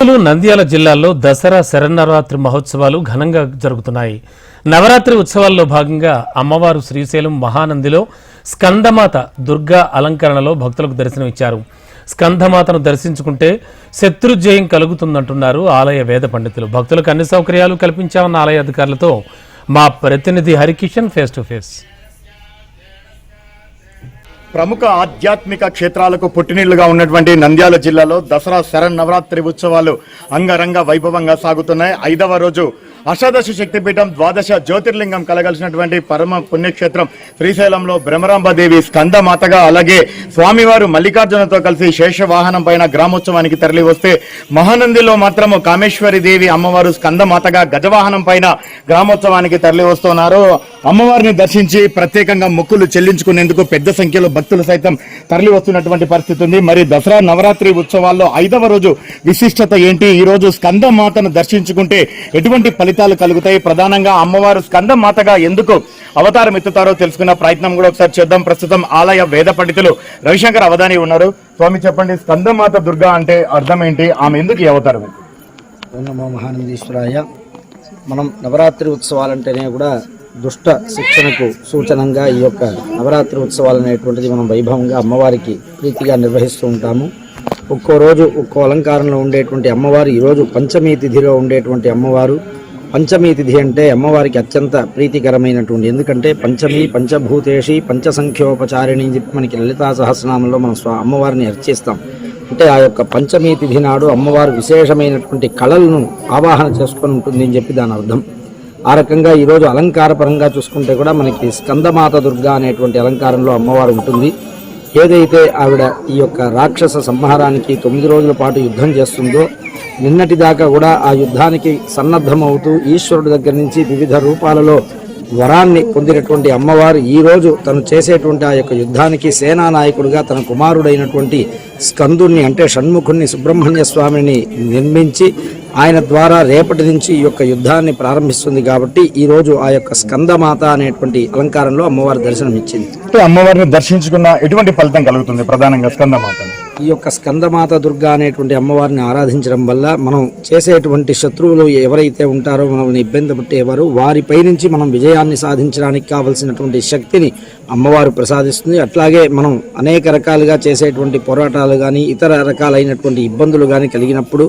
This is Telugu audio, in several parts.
నంద్యాల జిల్లాలో దసరా శరన్నవరాత్రి మహోత్సవాలు ఘనంగా జరుగుతున్నాయి. నవరాత్రి ఉత్సవాల్లో భాగంగా అమ్మవారు శ్రీశైలం మహానందిలో స్కందమాత దుర్గా అలంకరణలో భక్తులకు దర్శనమిచ్చారు. స్కందమాతను దర్శించుకుంటే శత్రుజయం కలుగుతుందంటున్నారు ఆలయ వేద పండితులు. భక్తులకు అన్ని సౌకర్యాలు కల్పించామన్న ఆలయ అధికారులతో మా ప్రతినిధి హరికిషన్ ఫేస్ టు ఫేస్. ప్రముఖ ఆధ్యాత్మిక క్షేత్రాలకు పుట్టినీళ్లుగా ఉన్నటువంటి నంద్యాల జిల్లాలో దసరా శరన్నవరాత్రి ఉత్సవాలు అంగరంగ వైభవంగా సాగుతున్నాయి. 5వ రోజు అష్టాదశ శక్తిపీఠం, ద్వాదశ జ్యోతిర్లింగం కలగలిసినటువంటి పరమ పుణ్యక్షేత్రం శ్రీశైలంలో బ్రహ్మరాంబదేవి స్కందమాతగా, అలాగే స్వామివారు మల్లికార్జునతో కలిసి శేషవాహనం పైన గ్రామోత్సవానికి తరలి వస్తే, మహానందిలో మాత్రము కామేశ్వరి దేవి అమ్మవారు స్కందమాతగా గజవాహనం పైన గ్రామోత్సవానికి తరలి వస్తున్నారు. అమ్మవారిని దర్శించి ప్రత్యేకంగా మొక్కులు చెల్లించుకునేందుకు పెద్ద సంఖ్యలో భక్తులు సైతం తరలి వస్తున్నటువంటి పరిస్థితి ఉంది. మరి దసరా నవరాత్రి ఉత్సవాల్లో 5వ రోజు విశిష్టత ఏంటి? ఈ రోజు స్కందమాతను దర్శించుకుంటే ఎటువంటి ఫలితాలు కలుగుతాయి? ప్రధానంగా అమ్మవారు స్కందమాతగా ఎందుకు అవతారం ఎత్తుతారో తెలుసుకున్న ప్రయత్నం కూడా ఒకసారి చేద్దాం. ప్రస్తుతం ఆలయ వేద పండితులు రవిశంకర్ అవధాని ఉన్నారు. స్వామి, చెప్పండి, స్కందమాత దుర్గా అంటే అర్థం ఏంటి? ఆమె ఎందుకు ఈ అవతారం? నమో మహానందీశ్వరాయ. మనం నవరాత్రి ఉత్సవాలంటేనే కూడా దుష్ట శిక్షణకు సూచనంగా ఈ యొక్క నవరాత్రి ఉత్సవాలు అనేటువంటిది మనం వైభవంగా అమ్మవారికి ప్రీతిగా నిర్వహిస్తూ ఉంటాము. ఒక్కో రోజు ఒక్కో అలంకారంలో ఉండేటువంటి అమ్మవారు ఈరోజు పంచమీ తిథిలో ఉండేటువంటి అమ్మవారు. పంచమీ తిథి అంటే అమ్మవారికి అత్యంత ప్రీతికరమైనటువంటి, ఎందుకంటే పంచమి పంచభూతేషి పంచసంఖ్యోపచారిణి అని చెప్పి మనకి లలితా సహస్రనామంలో మనం అమ్మవారిని అర్చిస్తాం. అంటే ఆ యొక్క పంచమీ తిథి నాడు అమ్మవారు విశేషమైనటువంటి కళలను ఆవాహన చేసుకొని ఉంటుంది అని చెప్పి దాని అర్థం. ఆ రకంగా ఈరోజు అలంకార పరంగా చూసుకుంటే కూడా మనకి స్కందమాత దుర్గా అనేటువంటి అలంకారంలో అమ్మవారు ఉంటుంది. ఏదైతే ఆవిడ ఈ యొక్క రాక్షస సంహారానికి 9 రోజుల పాటు యుద్ధం చేస్తుందో, నిన్నటి దాకా కూడా ఆ యుద్ధానికి సన్నద్ధమవుతూ ఈశ్వరుడి దగ్గర నుంచి వివిధ రూపాలలో వరాన్ని పొందినటువంటి అమ్మవారు ఈరోజు తను చేసేటువంటి ఆ యొక్క యుద్ధానికి సేనానాయకుడిగా తన కుమారుడైనటువంటి స్కందుణ్ణి, అంటే షణ్ముఖుణ్ణి, సుబ్రహ్మణ్య స్వామిని నిర్మించి ఆయన ద్వారా రేపటి నుంచి ఈ యొక్క యుద్ధాన్ని ప్రారంభిస్తుంది. కాబట్టి ఈ రోజు ఆ యొక్క స్కందమాత అనేటువంటి అలంకారంలో అమ్మవారి దర్శనం ఇచ్చింది. అమ్మవారిని దర్శించుకున్న ఎటువంటి ఫలితం కలుగుతుంది? ప్రధానంగా స్కందమాత, ఈ యొక్క స్కందమాత దుర్గా అనేటువంటి అమ్మవారిని ఆరాధించడం వల్ల మనం చేసేటువంటి శత్రువులు ఎవరైతే ఉంటారో, మనల్ని ఇబ్బంది పెట్టేవారు, వారిపై నుంచి మనం విజయాన్ని సాధించడానికి కావలసినటువంటి శక్తిని అమ్మవారు ప్రసాదిస్తుంది. అట్లాగే మనం అనేక రకాలుగా చేసేటువంటి పోరాటాలు కానీ ఇతర రకాలైనటువంటి ఇబ్బందులు కానీ కలిగినప్పుడు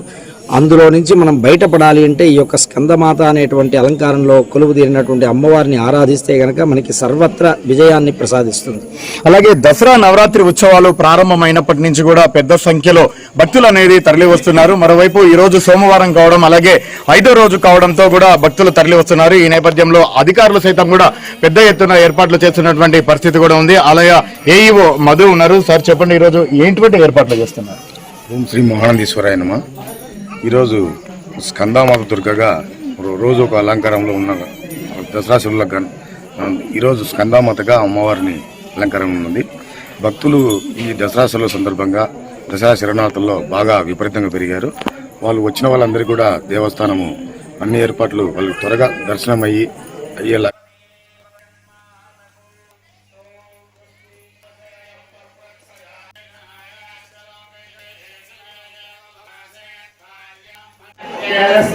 అందులో నుంచి మనం బయటపడాలి అంటే ఈ యొక్క స్కందమాత అనేటువంటి అలంకారంలో కొలువు తీరినటువంటి అమ్మవారిని ఆరాధిస్తే గనక మనకి సర్వత్రా విజయాన్ని ప్రసాదిస్తుంది. అలాగే దసరా నవరాత్రి ఉత్సవాలు ప్రారంభమైనప్పటి నుంచి కూడా పెద్ద సంఖ్యలో భక్తులు అనేది తరలి వస్తున్నారు. మరోవైపు ఈ రోజు సోమవారం కావడం, అలాగే 5వ రోజు కావడంతో కూడా భక్తులు తరలి వస్తున్నారు. ఈ నేపథ్యంలో అధికారులు సైతం కూడా పెద్ద ఎత్తున ఏర్పాట్లు చేస్తున్నటువంటి పరిస్థితి కూడా ఉంది. ఆలయ ఏఈఓ మధు ఉన్నారు. సార్, చెప్పండి, ఈరోజు ఏంటి ఏర్పాట్లు చేస్తున్నారు? ఓం శ్రీ మహానందీశ్వరాయ నమః. ఈరోజు స్కందమాత దుర్గగా రోజు ఒక అలంకారంలో ఉన్న దసరా శివులకు ఈరోజు స్కందమాతగా అమ్మవారిని అలంకారం ఉంది. భక్తులు ఈ దసరా శివుల సందర్భంగా దసరా శరణార్థుల్లో బాగా విపరీతంగా పెరిగారు. వాళ్ళు వచ్చిన వాళ్ళందరికీ కూడా దేవస్థానము అన్ని ఏర్పాట్లు వాళ్ళు త్వరగా దర్శనం అయ్యేలా Yes,